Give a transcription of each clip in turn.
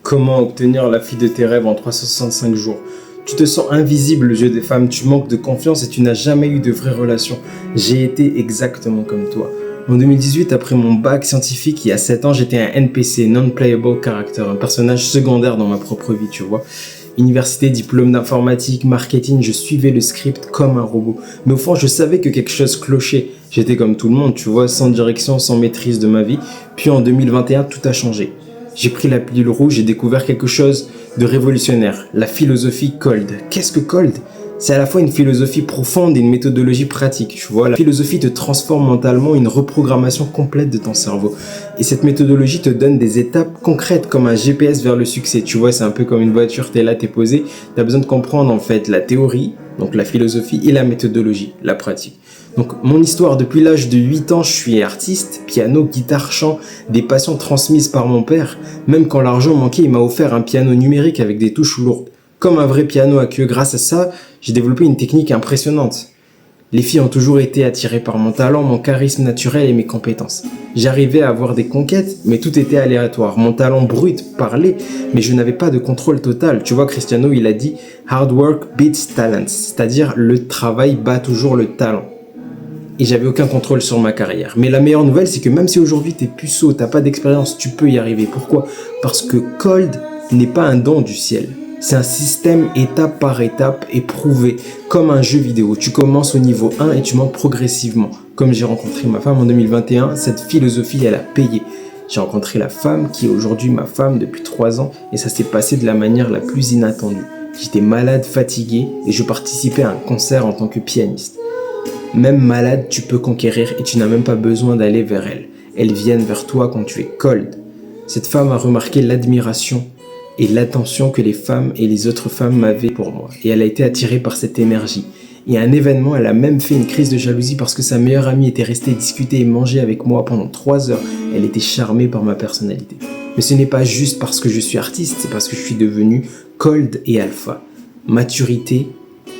Comment obtenir la fille de tes rêves en 365 jours? Tu te sens invisible aux yeux des femmes, tu manques de confiance et tu n'as jamais eu de vraie relation. J'ai été exactement comme toi. En 2018, après mon bac scientifique, il y a 7 ans, j'étais un NPC, Non-Playable Character, un personnage secondaire dans ma propre vie, tu vois. Université, diplôme d'informatique, marketing, je suivais le script comme un robot. Mais au fond, je savais que quelque chose clochait. J'étais comme tout le monde, tu vois, sans direction, sans maîtrise de ma vie. Puis en 2021, tout a changé. J'ai pris la pilule rouge et découvert quelque chose de révolutionnaire, la philosophie Cold. Qu'est-ce que Cold? C'est à la fois une philosophie profonde et une méthodologie pratique, tu vois. La philosophie te transforme mentalement, une reprogrammation complète de ton cerveau. Et cette méthodologie te donne des étapes concrètes comme un GPS vers le succès. Tu vois, c'est un peu comme une voiture, t'es là, t'es posé. T'as besoin de comprendre en fait la théorie, donc la philosophie, et la méthodologie, la pratique. Donc mon histoire, depuis l'âge de 8 ans, je suis artiste, piano, guitare, chant, des passions transmises par mon père. Même quand l'argent manquait, il m'a offert un piano numérique avec des touches lourdes. Comme un vrai piano à queue, grâce à ça, j'ai développé une technique impressionnante. Les filles ont toujours été attirées par mon talent, mon charisme naturel et mes compétences. J'arrivais à avoir des conquêtes, mais tout était aléatoire. Mon talent brut parlait, mais je n'avais pas de contrôle total. Tu vois, Cristiano, il a dit « Hard work beats talent », c'est-à-dire le travail bat toujours le talent. Et j'avais aucun contrôle sur ma carrière. Mais la meilleure nouvelle, c'est que même si aujourd'hui t'es puceau, t'as pas d'expérience, tu peux y arriver. Pourquoi? Parce que Cold n'est pas un don du ciel. C'est un système étape par étape éprouvé, comme un jeu vidéo. Tu commences au niveau 1 et tu montes progressivement. Comme j'ai rencontré ma femme en 2021, cette philosophie, elle a payé. J'ai rencontré la femme qui est aujourd'hui ma femme depuis 3 ans et ça s'est passé de la manière la plus inattendue. J'étais malade, fatigué et je participais à un concert en tant que pianiste. Même malade, tu peux conquérir et tu n'as même pas besoin d'aller vers elle. Elles viennent vers toi quand tu es cold. Cette femme a remarqué l'admiration et l'attention que les femmes et les autres femmes m'avaient pour moi. Et elle a été attirée par cette énergie. Et à un événement, elle a même fait une crise de jalousie parce que sa meilleure amie était restée discuter et manger avec moi pendant 3 heures. Elle était charmée par ma personnalité. Mais ce n'est pas juste parce que je suis artiste, c'est parce que je suis devenu cold et alpha. Maturité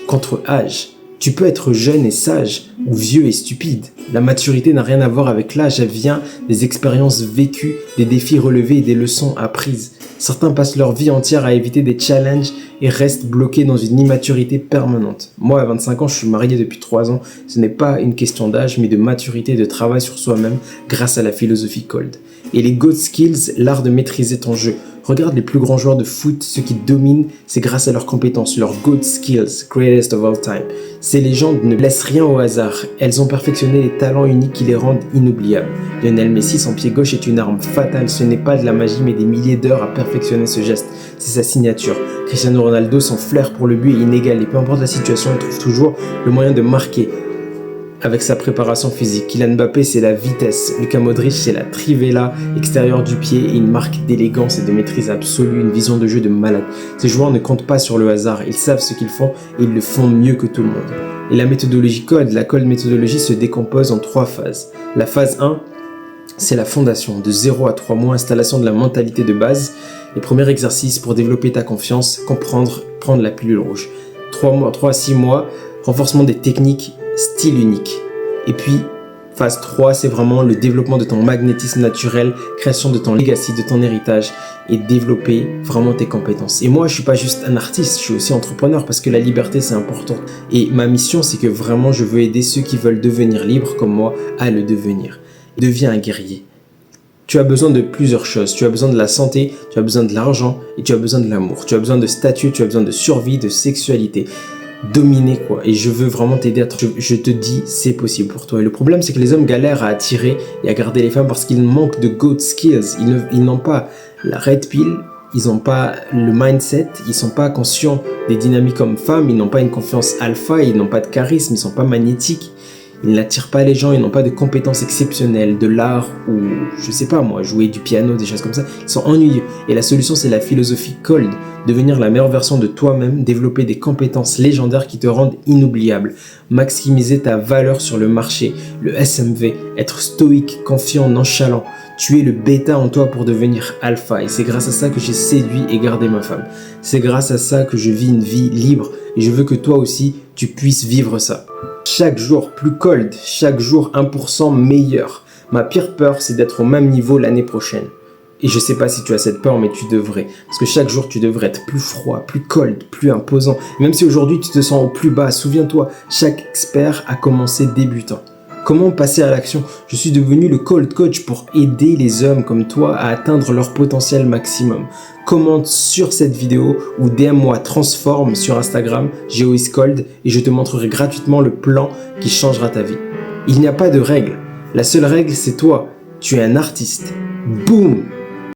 contre âge. Tu peux être jeune et sage ou vieux et stupide. La maturité n'a rien à voir avec l'âge, elle vient des expériences vécues, des défis relevés et des leçons apprises. Certains passent leur vie entière à éviter des challenges et restent bloqués dans une immaturité permanente. Moi, à 25 ans, je suis marié depuis 3 ans. Ce n'est pas une question d'âge, mais de maturité et de travail sur soi-même grâce à la philosophie Cold. Et les God Skills, l'art de maîtriser ton jeu. Regarde les plus grands joueurs de foot, ceux qui dominent, c'est grâce à leurs compétences, leurs good skills, greatest of all time. Ces légendes ne laissent rien au hasard. Elles ont perfectionné les talents uniques qui les rendent inoubliables. Lionel Messi, son pied gauche est une arme fatale. Ce n'est pas de la magie, mais des milliers d'heures à perfectionner ce geste. C'est sa signature. Cristiano Ronaldo, son flair pour le but est inégalé. Peu importe la situation, il trouve toujours le moyen de marquer. Avec sa préparation physique. Kylian Mbappé, c'est la vitesse. Luka Modric, c'est la trivela extérieure du pied et une marque d'élégance et de maîtrise absolue, une vision de jeu de malade. Ces joueurs ne comptent pas sur le hasard, ils savent ce qu'ils font et ils le font mieux que tout le monde. Et la méthodologie Cold, la Cold méthodologie se décompose en 3 phases. La phase 1, c'est la fondation, de 0 à 3 mois, installation de la mentalité de base. Les premiers exercices pour développer ta confiance, comprendre, prendre la pilule rouge. 3 à 6 mois, renforcement des techniques, style unique. Et puis, phase 3, c'est vraiment le développement de ton magnétisme naturel, création de ton legacy, de ton héritage et développer vraiment tes compétences. Et moi, je suis pas juste un artiste, je suis aussi entrepreneur parce que la liberté, c'est important. Et ma mission, c'est que vraiment, je veux aider ceux qui veulent devenir libres comme moi à le devenir. Deviens un guerrier. Tu as besoin de plusieurs choses. Tu as besoin de la santé, tu as besoin de l'argent et tu as besoin de l'amour. Tu as besoin de statut, tu as besoin de survie, de sexualité. Dominer quoi, et je veux vraiment t'aider à je te dis c'est possible pour toi. Et le problème c'est que les hommes galèrent à attirer et à garder les femmes parce qu'ils manquent de good skills. Ils n'ont pas la red pill, ils n'ont pas le mindset, ils sont pas conscients des dynamiques hommes-femmes, ils n'ont pas une confiance alpha, ils n'ont pas de charisme, ils sont pas magnétiques, ils n'attirent pas les gens, ils n'ont pas de compétences exceptionnelles, de l'art ou je sais pas moi, jouer du piano, des choses comme ça. Ils sont ennuyeux. Et la solution c'est la philosophie Cold, devenir la meilleure version de toi-même, développer des compétences légendaires qui te rendent inoubliable, maximiser ta valeur sur le marché, le SMV, être stoïque, confiant, nonchalant. Tu es le bêta en toi pour devenir alpha et c'est grâce à ça que j'ai séduit et gardé ma femme. C'est grâce à ça que je vis une vie libre et je veux que toi aussi tu puisses vivre ça. Chaque jour plus cold, chaque jour 1% meilleur. Ma pire peur c'est d'être au même niveau l'année prochaine. Et je sais pas si tu as cette peur, mais tu devrais. Parce que chaque jour, tu devrais être plus froid, plus cold, plus imposant. Et même si aujourd'hui, tu te sens au plus bas, souviens-toi, chaque expert a commencé débutant. Comment passer à l'action? Je suis devenu le cold coach pour aider les hommes comme toi à atteindre leur potentiel maximum. Commente sur cette vidéo ou DM-moi Transform sur Instagram, GeoIsCold, et je te montrerai gratuitement le plan qui changera ta vie. Il n'y a pas de règle. La seule règle, c'est toi. Tu es un artiste. Boum!